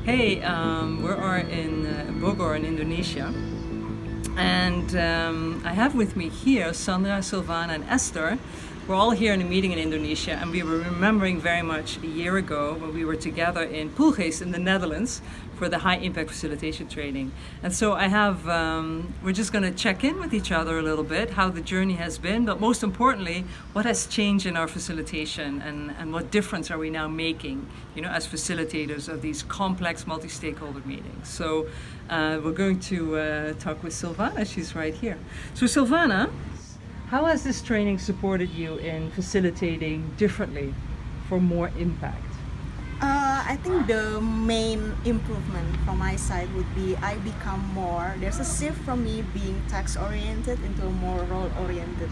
Hey, we are in Bogor in Indonesia, and I have with me here Sandra, Silvana, and Esther. We're all here in a meeting in Indonesia, and we were remembering very much a year ago when we were together in Paath in the Netherlands for the high impact facilitation training. And so we're just going to check in with each other a little bit, how the journey has been, but most importantly, what has changed in our facilitation and what difference are we now making, as facilitators of these complex multi-stakeholder meetings. So we're going to talk with Silvana, she's right here. So Silvana, how has this training supported you in facilitating differently for more impact? I think the main improvement from my side would be there's a shift from me being task-oriented into a more role-oriented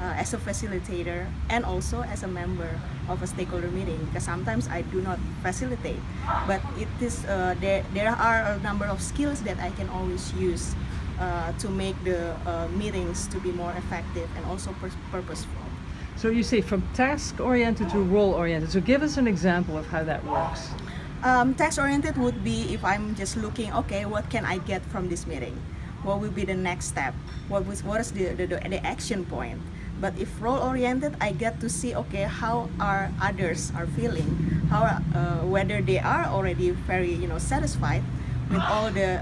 as a facilitator and also as a member of a stakeholder meeting, because sometimes I do not facilitate, but it is there are a number of skills that I can always use to make the meetings to be more effective and also purposeful. So you say from task-oriented to role-oriented. So give us an example of how that works. Task-oriented would be if I'm just looking, okay, what can I get from this meeting? What will be the next step? What is the action point? But if role-oriented, I get to see, okay, how are others are feeling, whether they are already very satisfied with all the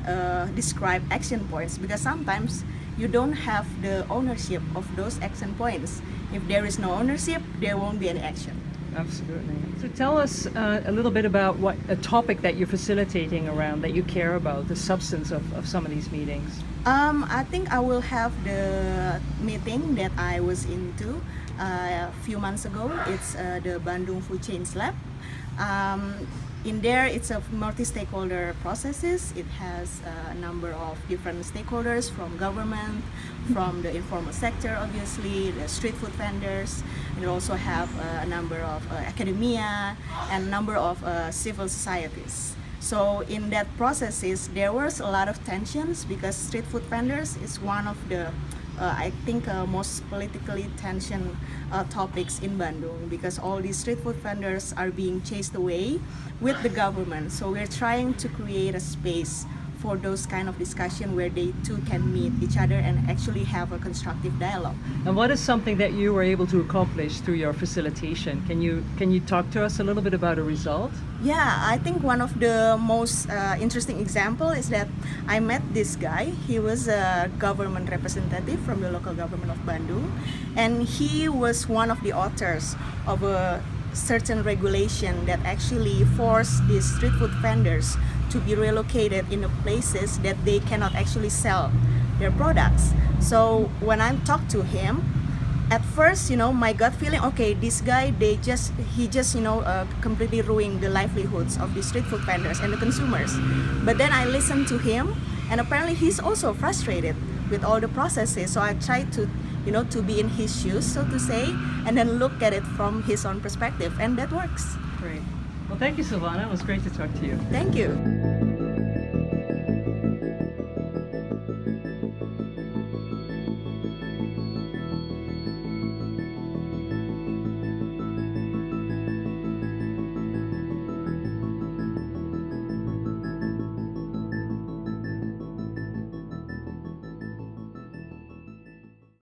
described action points, because sometimes you don't have the ownership of those action points. If there is no ownership, there won't be any action. Absolutely. So tell us a little bit about what a topic that you're facilitating around that you care about, the substance of some of these meetings. I think I will have the meeting that I was into a few months ago. It's the Bandung Food Chains Lab. In there, it's a multi-stakeholder processes. It has a number of different stakeholders from government, from the informal sector, obviously, the street food vendors. It also have a number of academia and a number of civil societies. So in that processes, there was a lot of tensions because street food vendors is one of the I think most politically tension topics in Bandung, because all these street food vendors are being chased away with the government. So we're trying to create a space for those kind of discussion where they too can meet each other and actually have a constructive dialogue. And what is something that you were able to accomplish through your facilitation? Can you talk to us a little bit about a result? Yeah, I think one of the most interesting example is that I met this guy. He was a government representative from the local government of Bandung, and he was one of the authors of a certain regulation that actually forced these street food vendors to be relocated in the places that they cannot actually sell their products. So when I talked to him, at first, my gut feeling, okay, this guy, he just completely ruined the livelihoods of the street food vendors and the consumers. But then I listened to him, and apparently he's also frustrated with all the processes. So I tried to be in his shoes, so to say, and then look at it from his own perspective, and that works. Great. Well, thank you, Silvana. It was great to talk to you. Thank you.